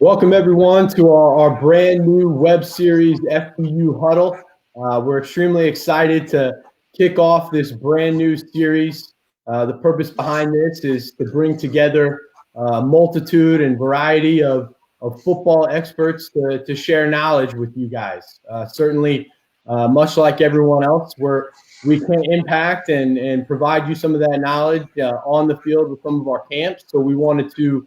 Welcome, everyone, to our brand new web series, FBU Huddle. We're extremely excited to kick off this brand new series. The purpose behind this is to bring together a multitude and variety of football experts to share knowledge with you guys. Certainly, much like everyone else, we can impact and provide you some of that knowledge on the field with some of our camps. So we wanted to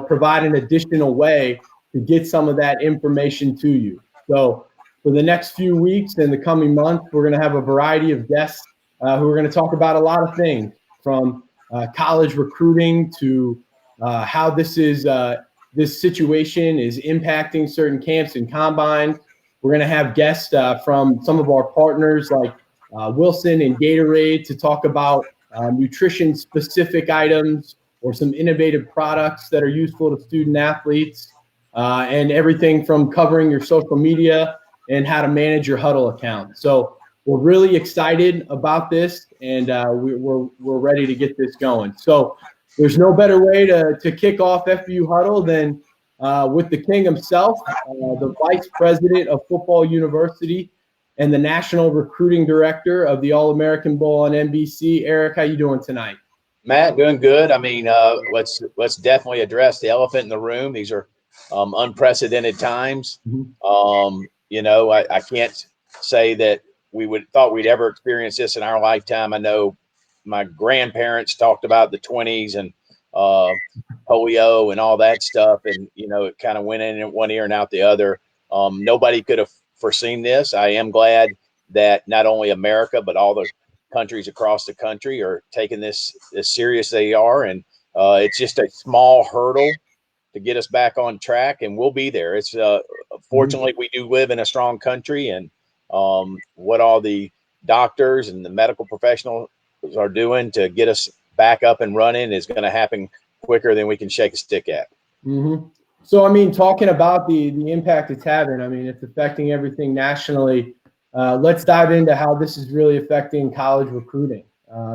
provide an additional way to get some of that information to you. So for the next few weeks and the coming months, we're going to have a variety of guests who are going to talk about a lot of things, from college recruiting to how this situation is impacting certain camps and combines. We're going to have guests from some of our partners like Wilson and Gatorade to talk about nutrition-specific items or some innovative products that are useful to student athletes, and everything from covering your social media and how to manage your Huddle account. So we're really excited about this, and we're ready to get this going. So there's no better way to kick off FBU Huddle than with the king himself, the Vice President of Football University and the National Recruiting Director of the All-American Bowl on NBC. Erik, how you doing tonight? Matt, doing good. I mean, let's definitely address the elephant in the room. These are unprecedented times. I can't say that we thought we'd ever experience this in our lifetime. I know my grandparents talked about the 20s and polio and all that stuff, and it kind of went in one ear and out the other. Nobody could have foreseen this. I am glad that not only America but all the countries across the country are taking this as serious as they are, and it's just a small hurdle to get us back on track, and we'll be there. It's fortunately we do live in a strong country, and what all the doctors and the medical professionals are doing to get us back up and running is going to happen quicker than we can shake a stick at. So, I mean, talking about the impact it's having, I mean, it's affecting everything nationally. Let's dive into how this is really affecting college recruiting,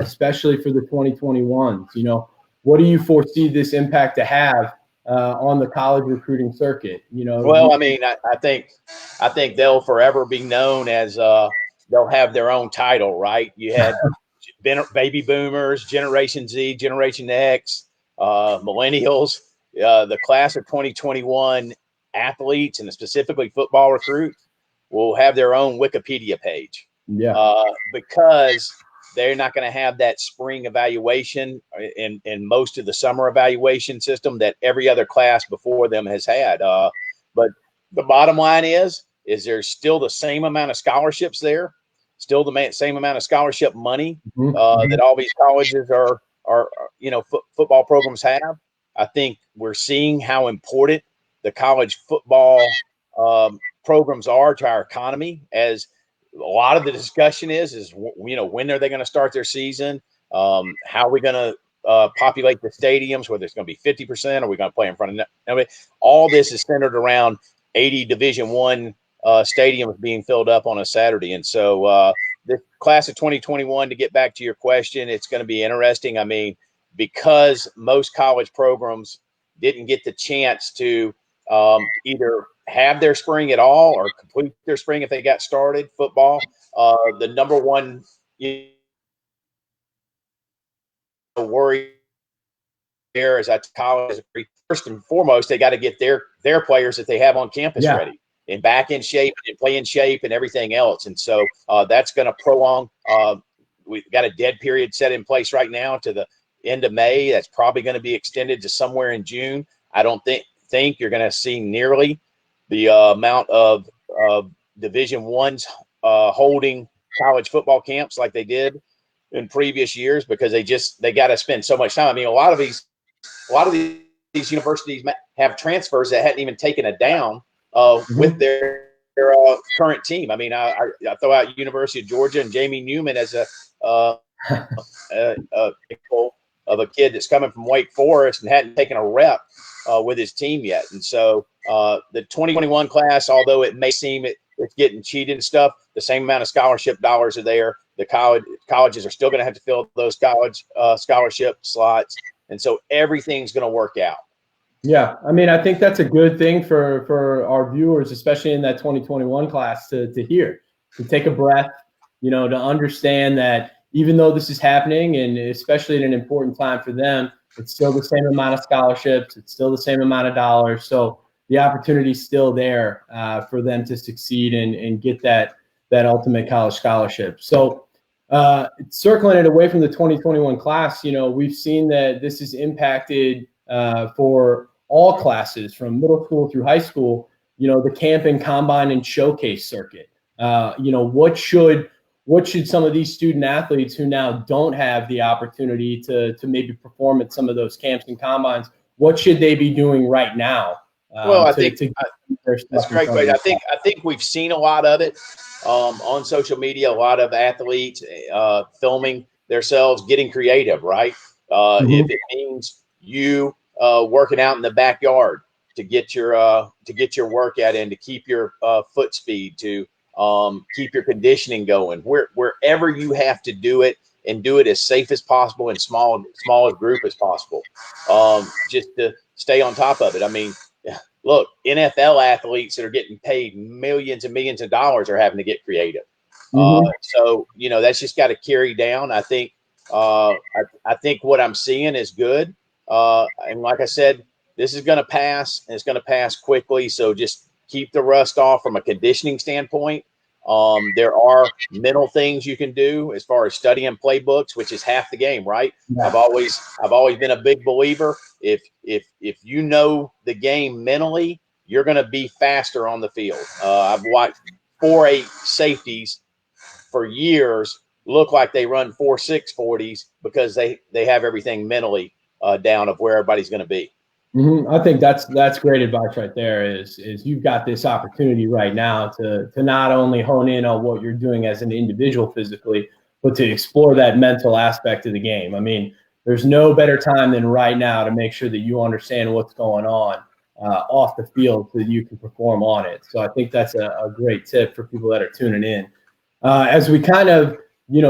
especially for the 2021s. What do you foresee this impact to have on the college recruiting circuit? Well, I mean, I think they'll forever be known as they'll have their own title, right? You had baby boomers, Generation Z, Generation X, millennials, the class of 2021 athletes, and specifically football recruits will have their own Wikipedia page. Because they're not going to have that spring evaluation and most of the summer evaluation system that every other class before them has had. But the bottom line is there's still the same amount of scholarships there, still the same amount of scholarship money that all these colleges are football programs have. I think we're seeing how important the college football programs are to our economy, as a lot of the discussion is when are they going to start their season? How are we going to populate the stadiums, whether it's going to be 50%, are we going to play in front of all this is centered around 80 Division I stadiums being filled up on a Saturday. And so the class of 2021, to get back to your question, it's going to be interesting. I mean, because most college programs didn't get the chance to either have their spring at all or complete their spring if they got started football. The number one worry there is that college, first and foremost, they got to get their players that they have on campus ready and back in shape and play in shape and everything else. And so that's going to prolong. We've got a dead period set in place right now to the end of May. That's probably going to be extended to somewhere in June. I don't think you're going to see nearly the amount of Division I's holding college football camps like they did in previous years, because they got to spend so much time. I mean, a lot of these universities have transfers that hadn't even taken a down with their current team. I mean, I throw out University of Georgia and Jamie Newman as a of a kid that's coming from Wake Forest and hadn't taken a rep with his team yet. And so the 2021 class, although it may seem it's getting cheated and stuff, the same amount of scholarship dollars are there. The colleges are still going to have to fill those college scholarship slots. And so everything's going to work out. Yeah, I mean, I think that's a good thing for our viewers, especially in that 2021 class, to hear, to take a breath, to understand that even though this is happening, and especially at an important time for them, it's still the same amount of scholarships, it's still the same amount of dollars. So the opportunity is still there for them to succeed and get that ultimate college scholarship. So circling it away from the 2021 class, we've seen that this is impacted for all classes from middle school through high school, the camp and combine and showcase circuit. What should some of these student athletes who now don't have the opportunity to maybe perform at some of those camps and combines, what should they be doing right now? Well, I to think get their that's stuff in great. front of But them? I think we've seen a lot of it on social media. A lot of athletes filming themselves, getting creative. Right? If Mhm. it means you working out in the backyard to get your workout in, to keep your foot speed, to keep your conditioning going. Wherever you have to do it, and do it as safe as possible and smallest group as possible. Just to stay on top of it. I mean, look, NFL athletes that are getting paid millions and millions of dollars are having to get creative. Mhm. So that's just got to carry down. I think I think what I'm seeing is good. And like I said, this is going to pass, and it's going to pass quickly. So just keep the rust off from a conditioning standpoint. There are mental things you can do as far as studying playbooks, which is half the game, right? I've Yeah. always I've always been a big believer. If you know the game mentally, you're going to be faster on the field. I've watched 4.8 safeties for years look like they run 4.6 40s because they have everything mentally down of where everybody's going to be. I think that's great advice right there. Is you've got this opportunity right now to not only hone in on what you're doing as an individual physically, but to explore that mental aspect of the game. I mean, there's no better time than right now to make sure that you understand what's going on off the field so that you can perform on it. So I think that's a great tip for people that are tuning in. As we kind of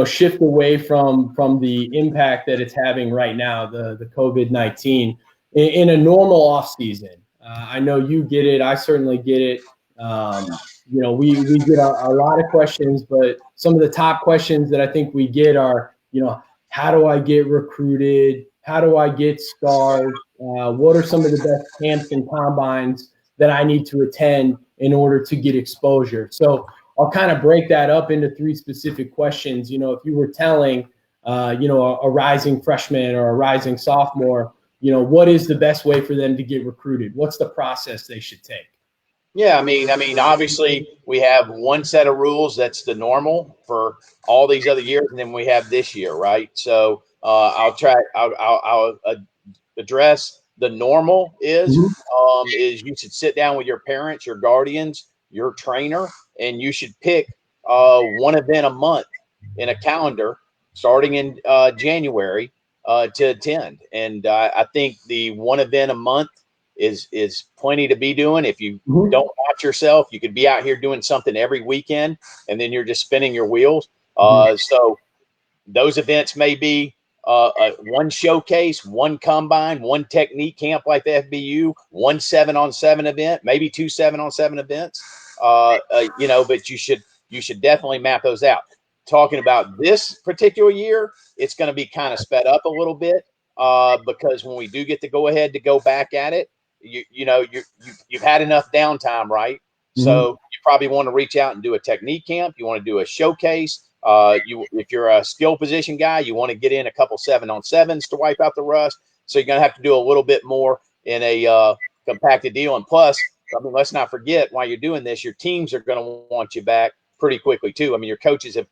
shift away from the impact that it's having right now, the COVID-19 in a normal off season. I know you get it. I certainly get it. We get a lot of questions, but some of the top questions that I think we get are, how do I get recruited? How do I get stars? What are some of the best camps and combines that I need to attend in order to get exposure? So I'll kind of break that up into three specific questions. If you were telling, a rising freshman or a rising sophomore, what is the best way for them to get recruited? What's the process they should take? Yeah, I mean, obviously we have one set of rules that's the normal for all these other years, and then we have this year, right? So I'll address the normal Mhm. is you should sit down with your parents, your guardians, your trainer, and you should pick one event a month in a calendar starting in January to attend. And I think the one event a month is plenty to be doing. If you Mhm. don't watch yourself, you could be out here doing something every weekend, and then you're just spinning your wheels. Mhm. So those events may be one showcase, one combine, one technique camp like the FBU, one 7-on-7 event, maybe two 7-on-7 events. But you should definitely map those out. Talking about this particular year, it's going to be kind of sped up a little bit because when we do get to go ahead to go back at it, you've had enough downtime, right? Mhm. So you probably want to reach out and do a technique camp. You want to do a showcase. If you're a skill position guy, you want to get in a couple 7-on-7s to wipe out the rust. So you're going to have to do a little bit more in a compacted deal. And plus, I mean, let's not forget while you're doing this, your teams are going to want you back pretty quickly too. I mean, your coaches are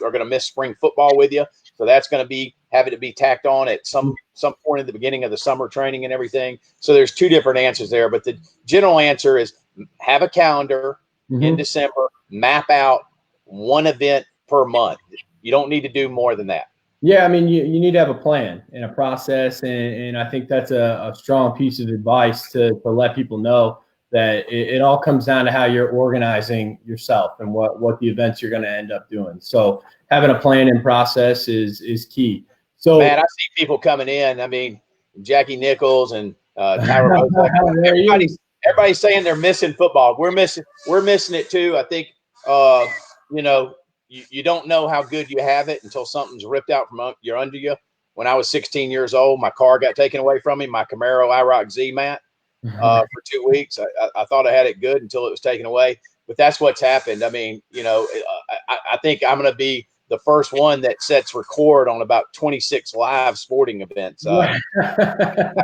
going to miss spring football with you, so that's going to be having to be tacked on at some point at the beginning of the summer training and everything. So there's two different answers there, but the general answer is have a calendar in Mhm. December, map out one event per month. You don't need to do more than that. Yeah, I mean, you need to have a plan and a process, and I think that's a strong piece of advice to let people know that it all comes down to how you're organizing yourself and what the events you're going to end up doing. So having a plan and process is key. Man, I So see people coming in. I mean, Jackie Nichols and Tyler everybody's saying they're missing football. We're missing it too. I think you don't know how good you have it until something's ripped out from under you. When I was 16 years old, my car got taken away from me, my Camaro IROC Z, Matt, for 2 weeks. I thought I had it good until it was taken away. But that's what's happened. I mean, I think I'm going to be the first one that sets record on about 26 live sporting events. I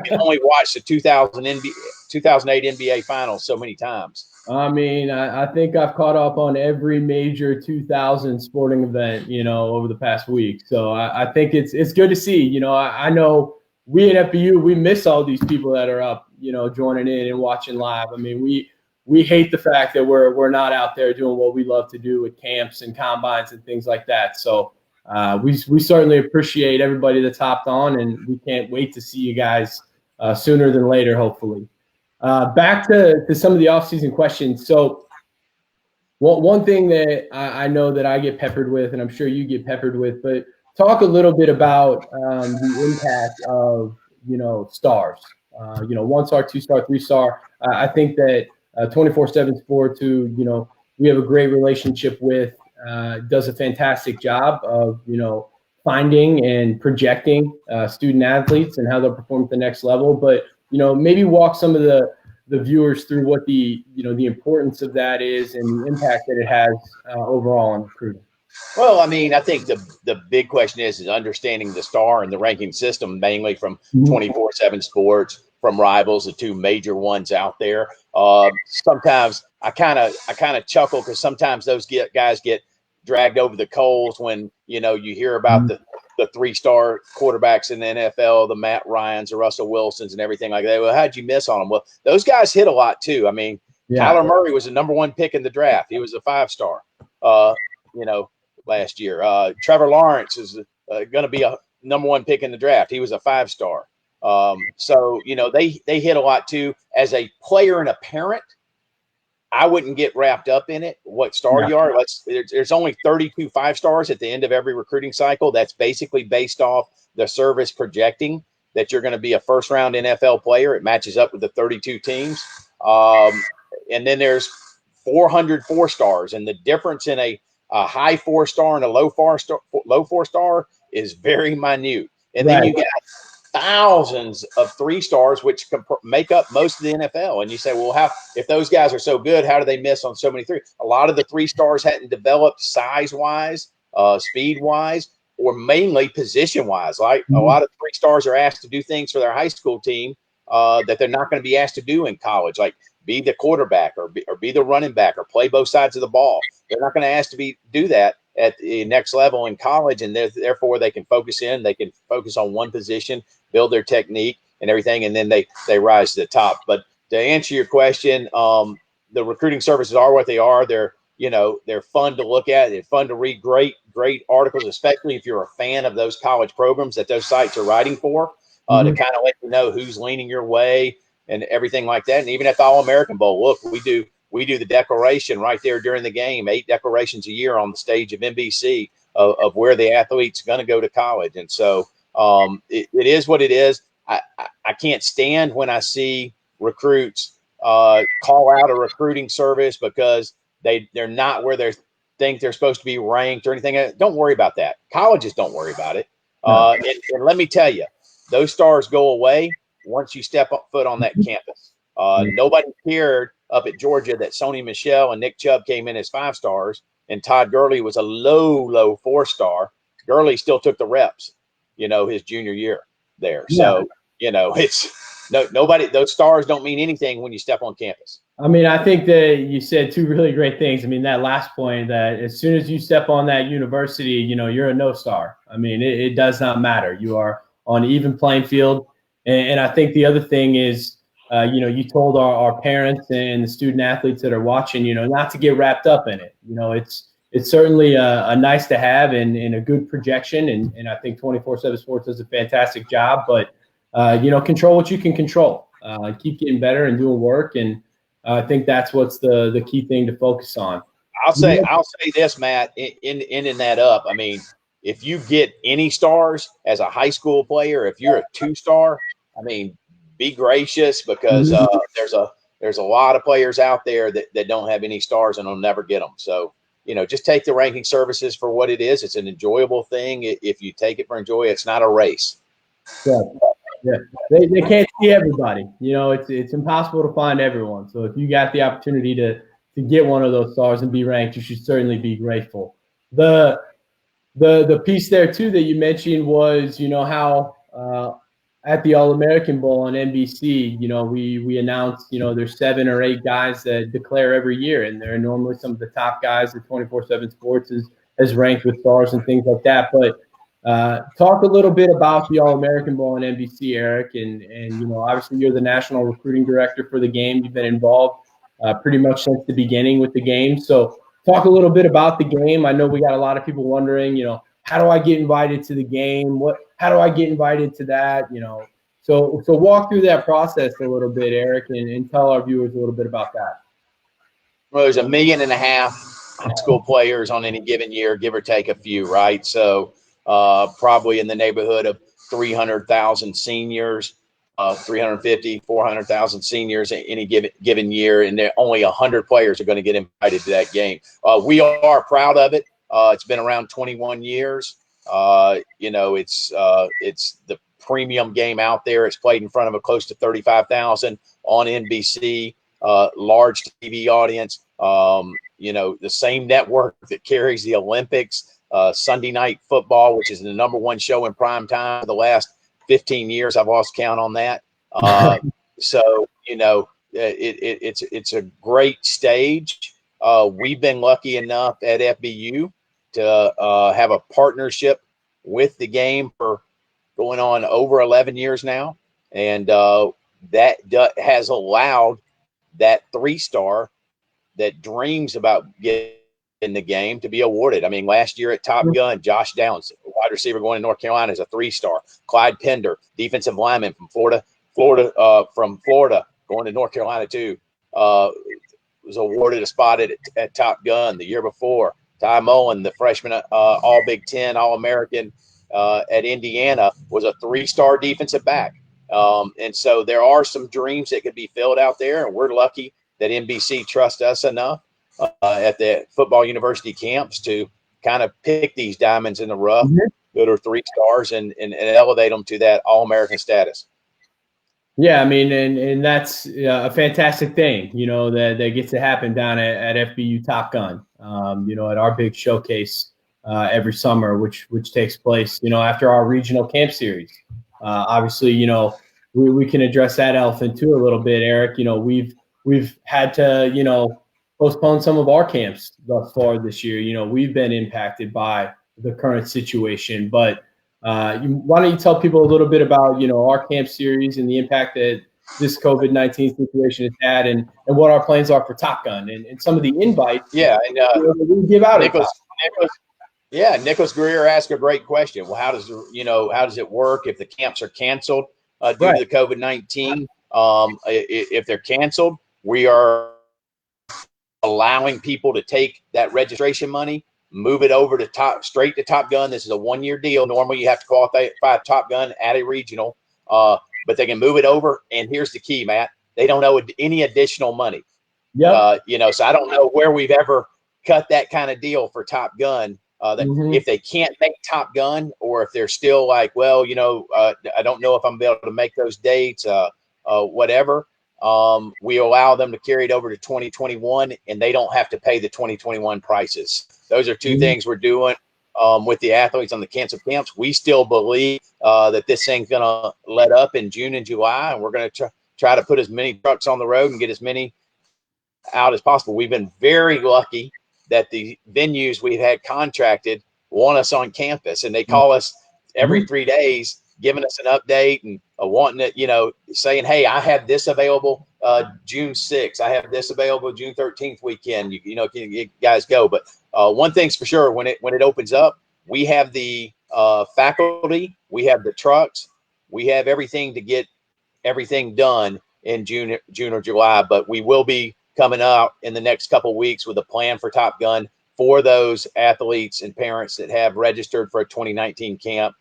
can only watch the 2008 NBA Finals so many times. I mean, I think I've caught up on every major 2000 sporting event, over the past week. So I think it's good to see. I know we at FBU, we miss all these people that are up, joining in and watching live. I mean, we hate the fact that we're not out there doing what we love to do with camps and combines and things like that. So we certainly appreciate everybody that's hopped on, and we can't wait to see you guys sooner than later, hopefully. Back to some of the offseason questions. So one thing that I know that I get peppered with, and I'm sure you get peppered with, but talk a little bit about the impact of, stars, 1-star, 2-star, 3-star. I think that 24/7 Sports, who, we have a great relationship with, does a fantastic job of, finding and projecting student athletes and how they'll perform at the next level. But, maybe walk some of the viewers through what the importance of that is and the impact that it has overall on recruiting. Well, I mean, I think the big question is understanding the star and the ranking system, mainly from 24/7 Sports, from Rivals, the two major ones out there. Sometimes I kind of chuckle because sometimes those guys get dragged over the coals when you hear about the 3-star quarterbacks in the NFL, the Matt Ryans, the Russell Wilsons, and everything like that. Well, how'd you miss on them? Well, those guys hit a lot too. I mean, Kyler Murray was the #1 pick in the draft. He was a 5-star, last year. Trevor Lawrence is going to be a #1 pick in the draft. He was a 5-star. So they hit a lot too. As a player and a parent, I wouldn't get wrapped up in it, what star you are. There's only 32 5-stars at the end of every recruiting cycle. That's basically based off the service projecting that you're going to be a first-round NFL player. It matches up with the 32 teams. And then there's 400 4-stars. And the difference in a high 4-star and a low 4-star is very minute. And then you get thousands of 3-stars, which make up most of the NFL. And you say, well, if those guys are so good, how do they miss on so many 3? A lot of the 3-stars hadn't developed size-wise, speed-wise, or mainly position-wise. Like a lot of 3-stars are asked to do things for their high school team that they're not going to be asked to do in college, like be the quarterback or be the running back or play both sides of the ball. They're not going to ask to do that at the next level in college, and therefore they can focus on one position, build their technique and everything, and then they rise to the top. But to answer your question, the recruiting services are what they are. They're fun to look at. They're fun to read. Great articles, especially if you're a fan of those college programs that those sites are writing for, to kind of let you know who's leaning your way and everything like that. And even at the All-American Bowl, look, we do the declaration right there during the game, 8 declarations a year on the stage of NBC of where the athlete's going to go to college. And so it is what it is. I can't stand when I see recruits call out a recruiting service because they're not where they think they're supposed to be ranked or anything. Don't worry about that. Colleges don't worry about it. And let me tell you, those stars go away once you step foot on that campus. Nobody cared up at Georgia that Sony Michel and Nick Chubb came in as 5-stars and Todd Gurley was a low 4-star. Gurley still took the reps, his junior year there. So, it's nobody, those stars don't mean anything when you step on campus. I mean, I think that you said 2 really great things. I mean, that last point, that as soon as you step on that university, you're a no-star. I mean, it does not matter. You are on an even playing field. And I think the other thing is, you told our parents and the student athletes that are watching, not to get wrapped up in it. It's certainly a nice to have and a good projection. And I think 24/7 Sports does a fantastic job. But, control what you can control. Keep getting better and doing work. And I think that's what's the key thing to focus on. I'll say this, Matt, ending that up. I mean, if you get any stars as a high school player, if you're a 2-star, I mean, be gracious, because there's a lot of players out there that don't have any stars and will never get them. So, just take the ranking services for what it is. It's an enjoyable thing. If you take it for enjoy, it's not a race. Yeah. Yeah. They can't see everybody. It's impossible to find everyone. So if you got the opportunity to get one of those stars and be ranked, you should certainly be grateful. The piece there too that you mentioned was, how at the All-American Bowl on NBC, we announced, there's 7 or 8 guys that declare every year, and they're normally some of the top guys that 24/7 Sports has ranked with stars and things like that. But talk a little bit about the All-American Bowl on NBC, Erik, and obviously you're the national recruiting director for the game. You've been involved pretty much since the beginning with the game. So talk a little bit about the game. I know we got a lot of people wondering, how do I get invited to the game? How do I get invited to that? So walk through that process a little bit, Erik, and tell our viewers a little bit about that. Well, there's 1.5 million high school players on any given year, give or take a few, right? So probably in the neighborhood of 300,000 seniors, 350, 400,000 seniors in any given year, and there only 100 players are going to get invited to that game. We are proud of it. It's been around 21 years. It's the premium game out there. It's played in front of close to 35,000 on NBC, large TV audience. The same network that carries the Olympics, Sunday Night Football, which is the #1 show in prime time for the last 15 years. I've lost count on that. So, it's a great stage. We've been lucky enough at FBU to have a partnership with the game for going on over 11 years now. And that has allowed that 3-star that dreams about getting in the game to be awarded. I mean, last year at Top Gun, Josh Downs, wide receiver going to North Carolina, is a 3-star. Clyde Pender, defensive lineman from Florida, going to North Carolina too, was awarded a spot at Top Gun the year before. Ty Mullen, the freshman All Big Ten, All-American at Indiana, was a 3-star defensive back. And so there are some dreams that could be filled out there, and we're lucky that NBC trusts us enough at the football university camps to kind of pick these diamonds in the rough that are 3 stars and elevate them to that All-American status. Yeah, I mean, and that's a fantastic thing, that gets to happen down at FBU Top Gun, at our big showcase every summer, which takes place, after our regional camp series. Obviously, we can address that elephant too a little bit, Erik. We've had to, postpone some of our camps thus far this year. We've been impacted by the current situation, but why don't you tell people a little bit about, our camp series and the impact that this COVID-19 situation has had, and what our plans are for Top Gun and some of the invites. Yeah, and we give out. Nicholas Greer asked a great question. Well, how does it work if the camps are canceled due to the COVID-19? If they're canceled, we are allowing people to take that registration money, move it over to straight to Top Gun. This is a 1-year deal. Normally you have to qualify Top Gun at a regional, but they can move it over. And here's the key, Matt: they don't owe any additional money. So I don't know where we've ever cut that kind of deal for Top Gun. If they can't make Top Gun, or if they're still like, well, I don't know if I'm able to make those dates, whatever. We allow them to carry it over to 2021, and they don't have to pay the 2021 prices. Those are 2 things we're doing with the athletes on the canceled camps. We still believe that this thing's going to let up in June and July, and we're going to try to put as many trucks on the road and get as many out as possible. We've been very lucky that the venues we've had contracted want us on campus, and they call us every 3 days, giving us an update and wanting it, saying, hey, I have this available June 6th. I have this available June 13th weekend. Can you guys go? But one thing's for sure, when it opens up, we have the faculty, we have the trucks, we have everything to get everything done in June or July. But we will be coming out in the next couple of weeks with a plan for Top Gun for those athletes and parents that have registered for a 2019 camp.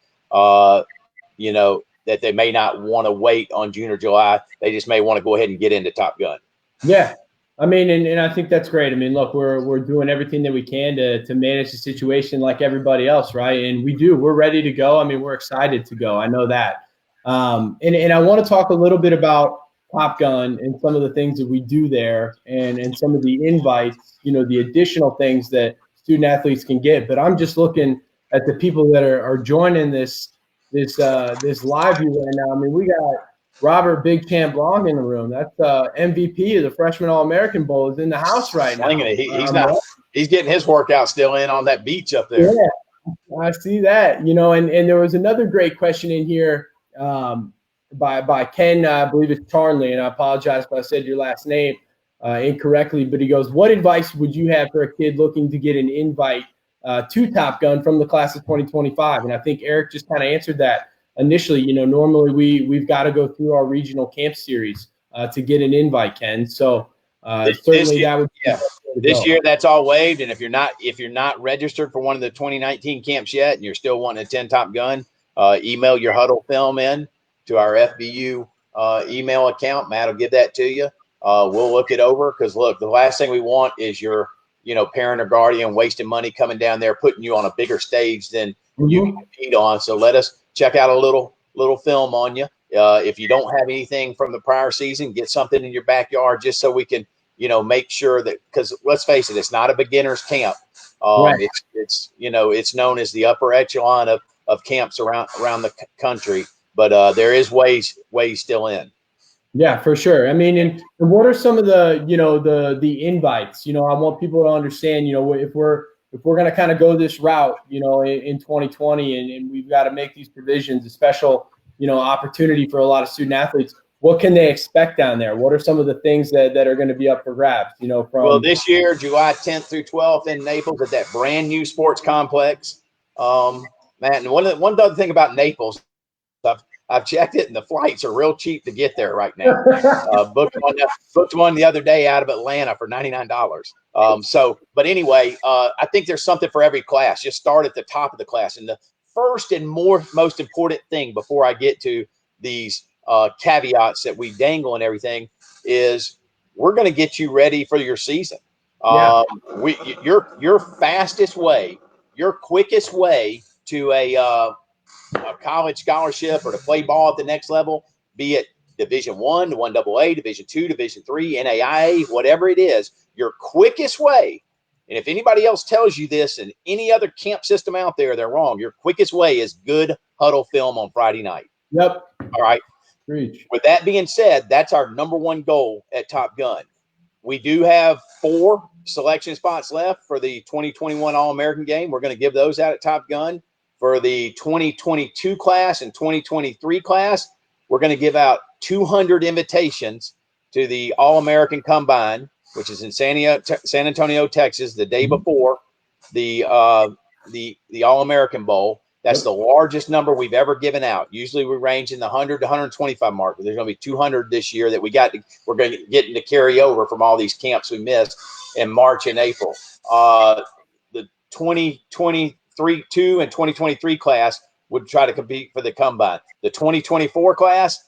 that they may not want to wait on June or July. They just may want to go ahead and get into Top Gun. Yeah. I mean, and I think that's great. I mean, look, we're doing everything that we can to manage the situation like everybody else, right? And we're ready to go. I mean, we're excited to go. I know that. And I want to talk a little bit about Top Gun and some of the things that we do there and some of the invites, the additional things that student athletes can get. But I'm just looking at the people that are joining this live view right now. I mean, we got Robert Big Champ Long in the room. That's MVP of the Freshman All-American Bowl is in the house right now. He's getting his workout still in on that beach up there. Yeah, I see that. And there was another great question in here by Ken, I believe it's Charnley, and I apologize if I said your last name incorrectly, but he goes, what advice would you have for a kid looking to get an invite to Top Gun from the class of 2025? And I think Erik just kind of answered that. Initially, normally we've got to go through our regional camp series to get an invite, Ken. So certainly that would be this year that's all waived. And if you're not registered for one of the 2019 camps yet, and you're still wanting to attend Top Gun, email your Huddle film in to our FBU email account. Matt will give that to you. We'll look it over because look, the last thing we want is your parent or guardian wasting money coming down there, putting you on a bigger stage than you can compete on. So let us check out a little film on you. If you don't have anything from the prior season, get something in your backyard just so we can, make sure that, because let's face it, it's not a beginner's camp. Right. It's known as the upper echelon of camps around the country, but there is ways still in. Yeah, for sure. I mean, and what are some of the, the invites? I want people to understand, if we're going to kind of go this route, in 2020, and we've got to make these provisions, a special, opportunity for a lot of student athletes, what can they expect down there? What are some of the things that are going to be up for grabs, Well, this year, July 10th through 12th in Naples at that brand new sports complex. Matt, and one other thing about Naples, I've checked it, and the flights are real cheap to get there right now. Booked one the other day out of Atlanta for $99. But anyway, I think there's something for every class. Just start at the top of the class. And the first and most important thing before I get to these caveats that we dangle and everything is we're going to get you ready for your season. Your fastest way, your quickest way to a college scholarship or to play ball at the next level, be it Division I to 1AA, Division II, Division III, NAIA, whatever it is, your quickest way. And if anybody else tells you this and any other camp system out there, they're wrong. Your quickest way is good Huddle film on Friday night. Yep. All right. Preach. With that being said, that's our number one goal at Top Gun. We do have 4 selection spots left for the 2021 All-American game. We're going to give those out at Top Gun. For the 2022 class and 2023 class, we're going to give out 200 invitations to the All-American Combine, which is in San Antonio, Texas, the day before the All-American Bowl. That's the largest number we've ever given out. Usually we range in the 100 to 125 mark. But there's going to be 200 this year that we're going to get to carry over from all these camps we missed in March and April. The 2022 and 2023 class would try to compete for the Combine. The 2024 class,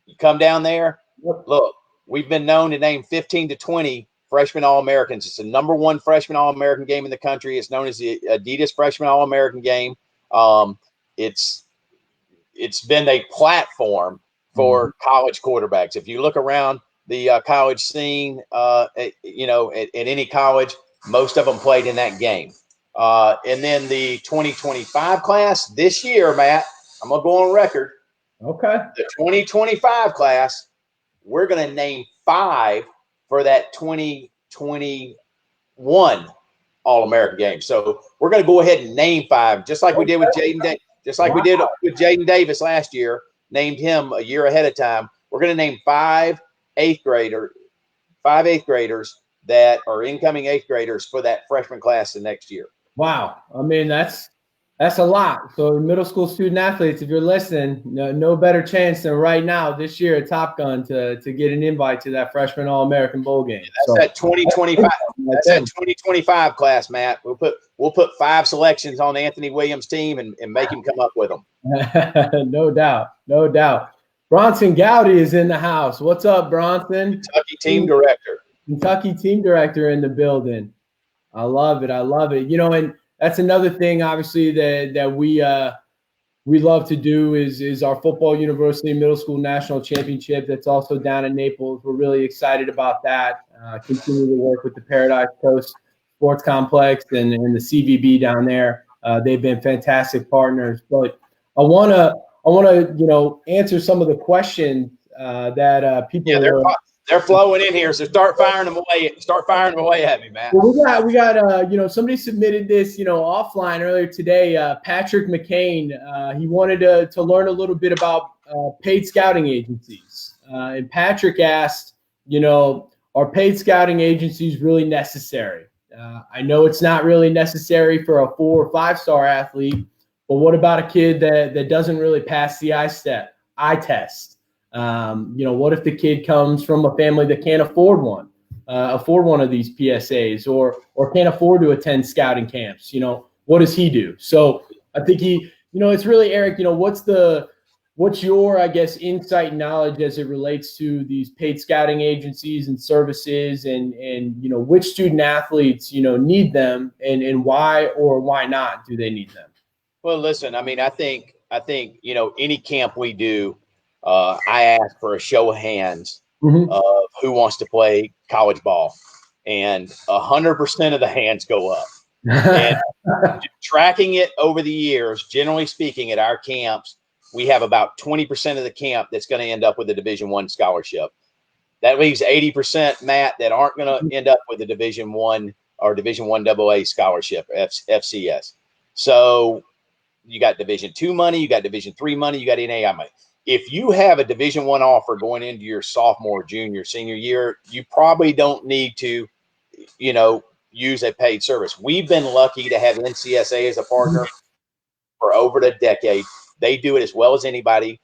you come down there, look, we've been known to name 15 to 20 freshman All-Americans. It's the number 1 freshman All-American game in the country. It's known as the Adidas Freshman All-American game. It's been a platform for college quarterbacks. If you look around the college scene, at any college, most of them played in that game. And then the 2025 class this year, Matt, I'm going to go on record. Okay. The 2025 class, we're going to name 5 for that 2021 All-American game. So we're going to go ahead and name 5, just like we did with Jaden Davis last year, named him a year ahead of time. We're going to name 5 eighth graders that are incoming 8th graders for that freshman class the next year. Wow. I mean, that's a lot. So middle school student athletes, if you're listening, no better chance than right now this year at Top Gun to get an invite to that freshman All-American Bowl game. That's that 2025. That's that 2025 class, Matt. We'll put 5 selections on Anthony Williams' team and make him come up with them. No doubt. No doubt. Bronson Gowdy is in the house. What's up, Bronson? Kentucky team director. Kentucky team director in the building. I love it. I love it. You know, and that's another thing, obviously, that we love to do is our football university middle school national championship. That's also down in Naples. We're really excited about that. Continue to work with the Paradise Coast Sports Complex and the CVB down there. They've been fantastic partners. But I wanna answer some of the questions that people. Yeah, they're flowing in here, so start firing them away. Start firing them away at me, Matt. Well, we got somebody submitted this offline earlier today. Patrick McCain, he wanted to learn a little bit about paid scouting agencies, and Patrick asked, are paid scouting agencies really necessary? I know it's not really necessary for a 4 or 5 star athlete, but what about a kid that doesn't really pass the eye test? What if the kid comes from a family that can't afford one of these PSAs or can't afford to attend scouting camps? What does he do? So I think it's really, Eric, what's your, I guess, insight and knowledge as it relates to these paid scouting agencies and services and which student athletes, need them and why or why not do they need them? Well, listen, I mean, I think, any camp we do, I ask for a show of hands of who wants to play college ball, and 100% of the hands go up. And tracking it over the years, generally speaking, at our camps, we have about 20% of the camp that's going to end up with a Division I scholarship. That leaves 80%, Matt, that aren't going to end up with a Division I or Division I AA scholarship, FCS. So you got Division II money, you got Division III money, you got NAI money. If you have a Division I offer going into your sophomore, junior, senior year, you probably don't need to, use a paid service. We've been lucky to have NCSA as a partner for over a decade. They do it as well as anybody.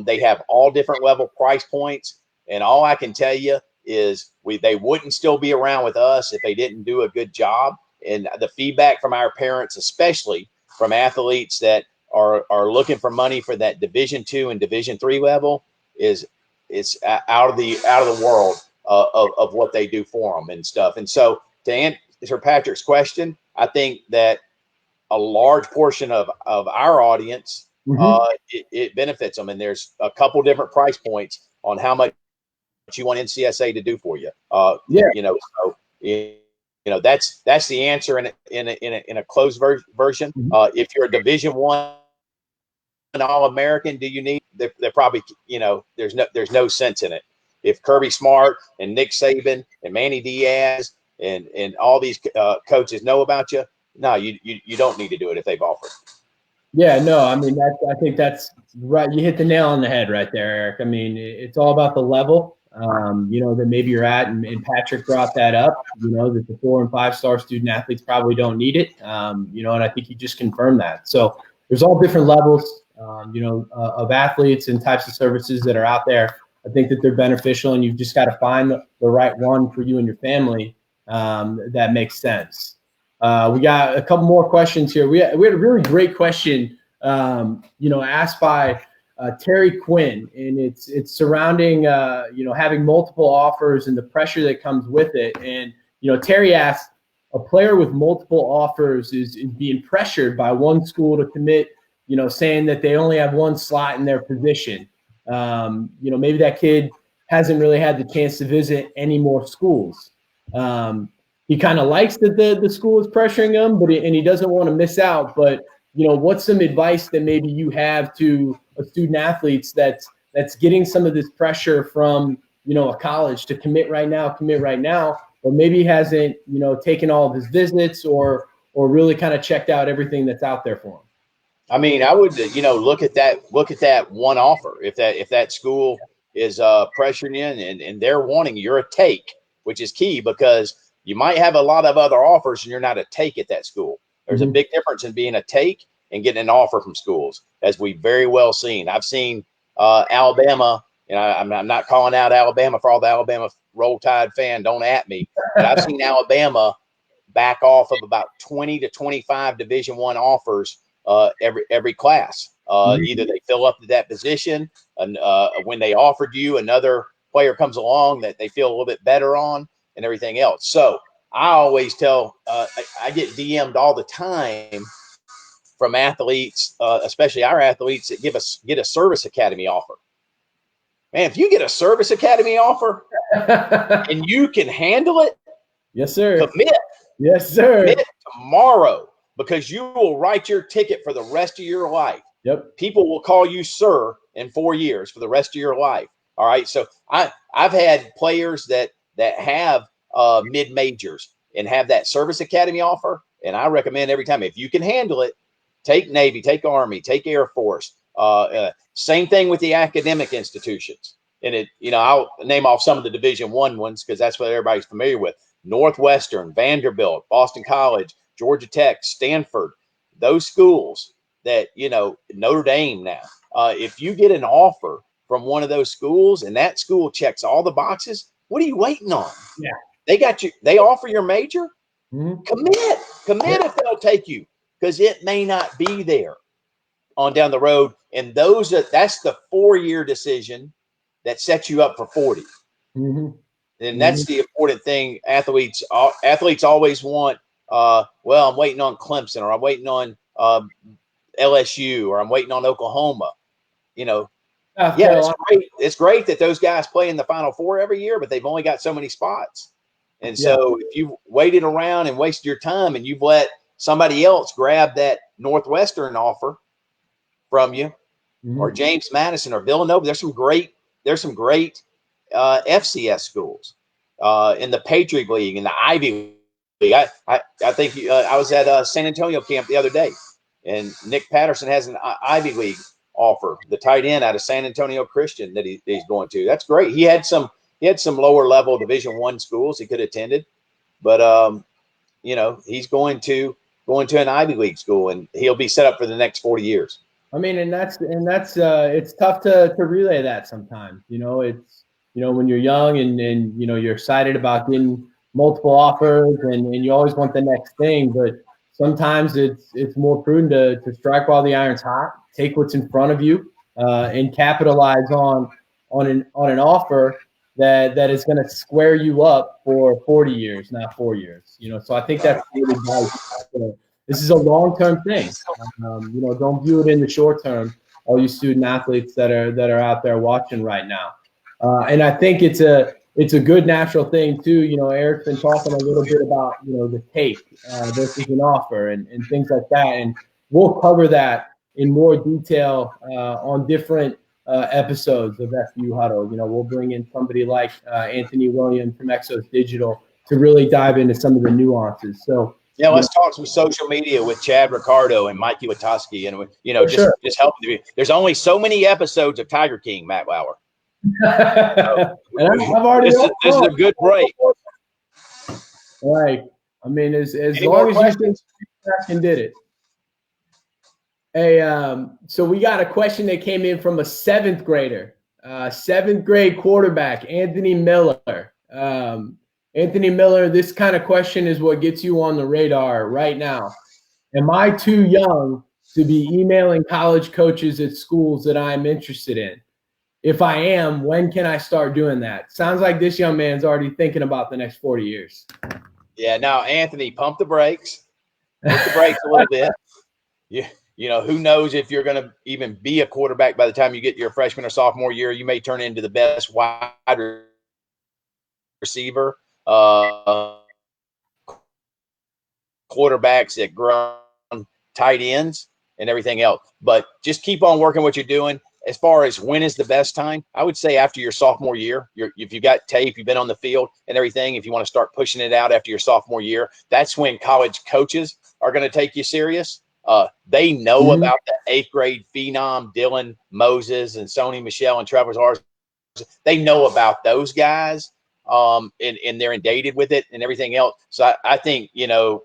They have all different level price points, and all I can tell you is they wouldn't still be around with us if they didn't do a good job. And the feedback from our parents, especially from athletes that are looking for money for that Division II and Division III level, is out of the world of what they do for them and stuff. And so to answer Patrick's question, I think that a large portion of our audience, it benefits them. And there's a couple different price points on how much you want NCSA to do for you. That's the answer in a closed version. If you're a Division I All-American, do you need? They're probably, there's no sense in it. If Kirby Smart and Nick Saban and Manny Diaz and all these coaches know about you, no, you don't need to do it if they've offered. Yeah, no, I mean, I think that's right. You hit the nail on the head right there, Eric. I mean, it's all about the level, that maybe you're at, and Patrick brought that up, that the 4 and 5 star student athletes probably don't need it, and I think he just confirmed that. So there's all different levels, of athletes and types of services that are out there. I think that they're beneficial, and you've just got to find the right one for you and your family that makes sense. We got a couple more questions here. We had a really great question, asked by Terry Quinn, and it's surrounding, having multiple offers and the pressure that comes with it. And, Terry asked, a player with multiple offers is being pressured by one school to commit, saying that they only have one slot in their position. Maybe that kid hasn't really had the chance to visit any more schools. He kind of likes that the school is pressuring him, and he doesn't want to miss out. But, what's some advice that maybe you have to a student athletes that's getting some of this pressure from, a college to commit right now, but maybe hasn't, taken all of his visits or really kind of checked out everything that's out there for him? I mean, I would, look at that one offer. If that school is pressuring you and they're wanting you're a take, which is key, because you might have a lot of other offers and you're not a take at that school. There's a big difference in being a take and getting an offer from schools, as we've very well seen. I've seen Alabama, and I'm not calling out Alabama for all the Alabama Roll Tide fan, don't at me, but I've seen Alabama back off of about 20 to 25 Division I offers every class. Either they fill up to that position, and when they offered you, another player comes along that they feel a little bit better on, and everything else. So I always tell, I get DM'd all the time from athletes, especially our athletes that get a service academy offer. Man, if you get a service academy offer and you can handle it, yes, sir. commit. Yes, sir. Commit tomorrow, because you will write your ticket for the rest of your life. Yep. People will call you sir in 4 years for the rest of your life. All right. So I've had players that have mid majors and have that service academy offer, and I recommend every time, if you can handle it, take Navy, take Army, take Air Force. Same thing with the academic institutions. And I'll name off some of the Division I ones because that's what everybody's familiar with. Northwestern, Vanderbilt, Boston College, Georgia Tech, Stanford, those schools that, Notre Dame now. If you get an offer from one of those schools and that school checks all the boxes, what are you waiting on? Yeah. They got you. They offer your major. Mm-hmm. Commit if they'll take you, because it may not be there on down the road. And that's the 4-year decision that sets you up for 40. Mm-hmm. And that's the important thing. Athletes always want, well, I'm waiting on Clemson, or I'm waiting on LSU, or I'm waiting on Oklahoma. It's great. It's great that those guys play in the Final Four every year, but they've only got so many spots. And so if you've waited around and wasted your time and you've let somebody else grab that Northwestern offer from you, or James Madison or Villanova, there's some great FCS schools in the Patriot League, in the Ivy League. I think I was at San Antonio camp the other day, and Nick Patterson has an Ivy League offer, the tight end out of San Antonio Christian that he's going to. That's great. He had some lower level Division I schools he could have attended, but he's going to an Ivy League school, and he'll be set up for the next 40 years. I mean, and that's it's tough to relay that sometimes. It's when you're young and you're excited about getting multiple offers and you always want the next thing, but sometimes it's more prudent to strike while the iron's hot, take what's in front of you, and capitalize on an offer that is going to square you up for 40 years, not 4 years. So I think that's really nice. This is a long-term thing. Don't view it in the short term. All you student athletes that are out there watching right now, and I think it's a good natural thing too. Erik's been talking a little bit about the take versus an offer and things like that, and we'll cover that in more detail on different episodes of FBU Huddle. We'll bring in somebody like Anthony Williams from Exos Digital to really dive into some of the nuances. So. Yeah, let's talk some social media with Chad Ricardo and Mikey Watoski, and just help them. There's only so many episodes of Tiger King, Matt Lauer. This is a good break. Right. I mean, as long as you can did it. Hey, so we got a question that came in from a 7th grader, 7th grade quarterback, Anthony Miller. Anthony Miller, this kind of question is what gets you on the radar right now. Am I too young to be emailing college coaches at schools that I'm interested in? If I am, when can I start doing that? Sounds like this young man's already thinking about the next 40 years. Yeah, now, Anthony, pump the brakes. Pump the brakes a little bit. Who knows if you're going to even be a quarterback by the time you get your freshman or sophomore year. You may turn into the best wide receiver. Quarterbacks that grow tight ends and everything else, but just keep on working what you're doing. As far as when is the best time, I would say after your sophomore year. If you got tape, you've been on the field and everything, if you want to start pushing it out after your sophomore year, that's when college coaches are going to take you serious. They know about the 8th grade phenom Dylan Moses and Sony Michelle and Travis Ars. They know about those guys. And they're inundated with it and everything else. So I think,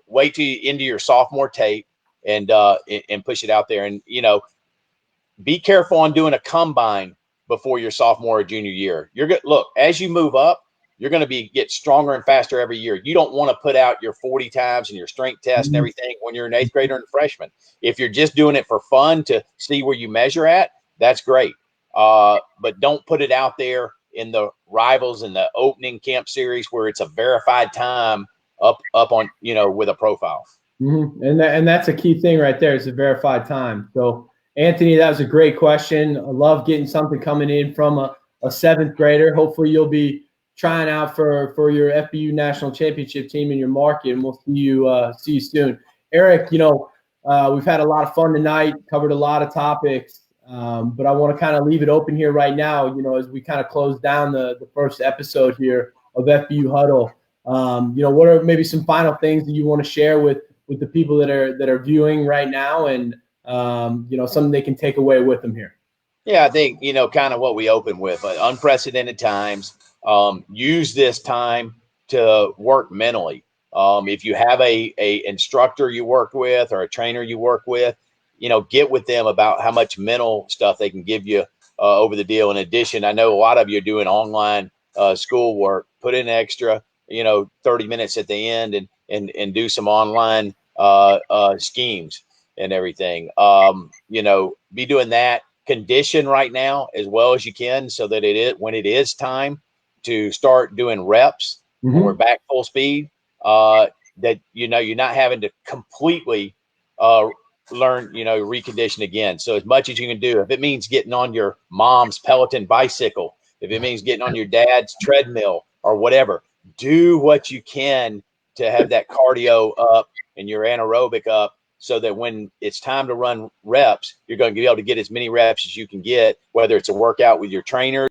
wait till you into your sophomore tape and push it out there. And, be careful on doing a combine before your sophomore or junior year. You're good. Look, as you move up, you're going to get stronger and faster every year. You don't want to put out your 40 times and your strength test and everything when you're an 8th grader and a freshman. If you're just doing it for fun to see where you measure at, that's great. But don't put it out there in the rivals and the opening camp series where it's a verified time up on, with a profile. And that's a key thing right there, is a verified time. So Anthony, that was a great question. I love getting something coming in from a 7th grader. Hopefully you'll be trying out for your FBU national championship team in your market, and we'll see you soon. Erik, we've had a lot of fun tonight, covered a lot of topics, but I want to kind of leave it open here right now, as we kind of close down the first episode here of FBU Huddle. What are maybe some final things that you want to share with the people that are viewing right now, and something they can take away with them here? Yeah, I think, kind of what we open with, unprecedented times. Use this time to work mentally. If you have a instructor you work with or a trainer you work with, get with them about how much mental stuff they can give you over the deal. In addition, I know a lot of you are doing online school work. Put in extra, 30 minutes at the end and do some online schemes and everything. Be doing that. Condition right now as well as you can, so that when it is time to start doing reps, when we're back full speed, that you're not having to completely learn, recondition again. So as much as you can do, if it means getting on your mom's Peloton bicycle, if it means getting on your dad's treadmill or whatever, do what you can to have that cardio up and your anaerobic up, so that when it's time to run reps, you're going to be able to get as many reps as you can get, whether it's a workout with your trainer.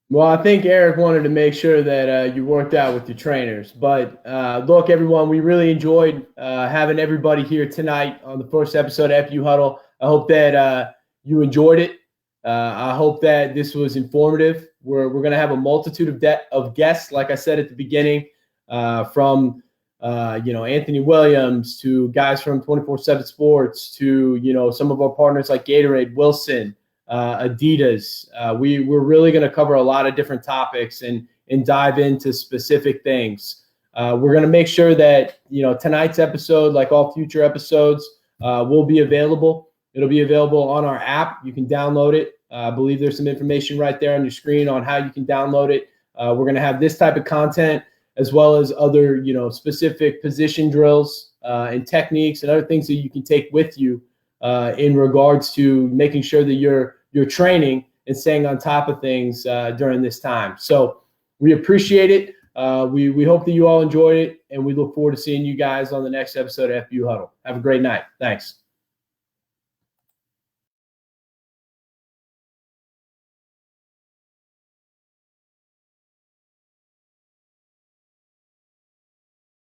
Well, I think Erik wanted to make sure that you worked out with your trainers. But look, everyone, we really enjoyed having everybody here tonight on the first episode of FBU Huddle. I hope that you enjoyed it. I hope that this was informative. We're going to have a multitude of guests, like I said at the beginning, from Anthony Williams to guys from 24/7 Sports to, some of our partners like Gatorade, Wilson, Adidas. We're really going to cover a lot of different topics and dive into specific things. We're going to make sure that, tonight's episode, like all future episodes, will be available. It'll be available on our app. You can download it. I believe there's some information right there on your screen on how you can download it. We're going to have this type of content, as well as other, specific position drills and techniques and other things that you can take with you in regards to making sure that you're training and staying on top of things during this time. So we appreciate it. We hope that you all enjoyed it, and we look forward to seeing you guys on the next episode of FBU Huddle. Have a great night. Thanks.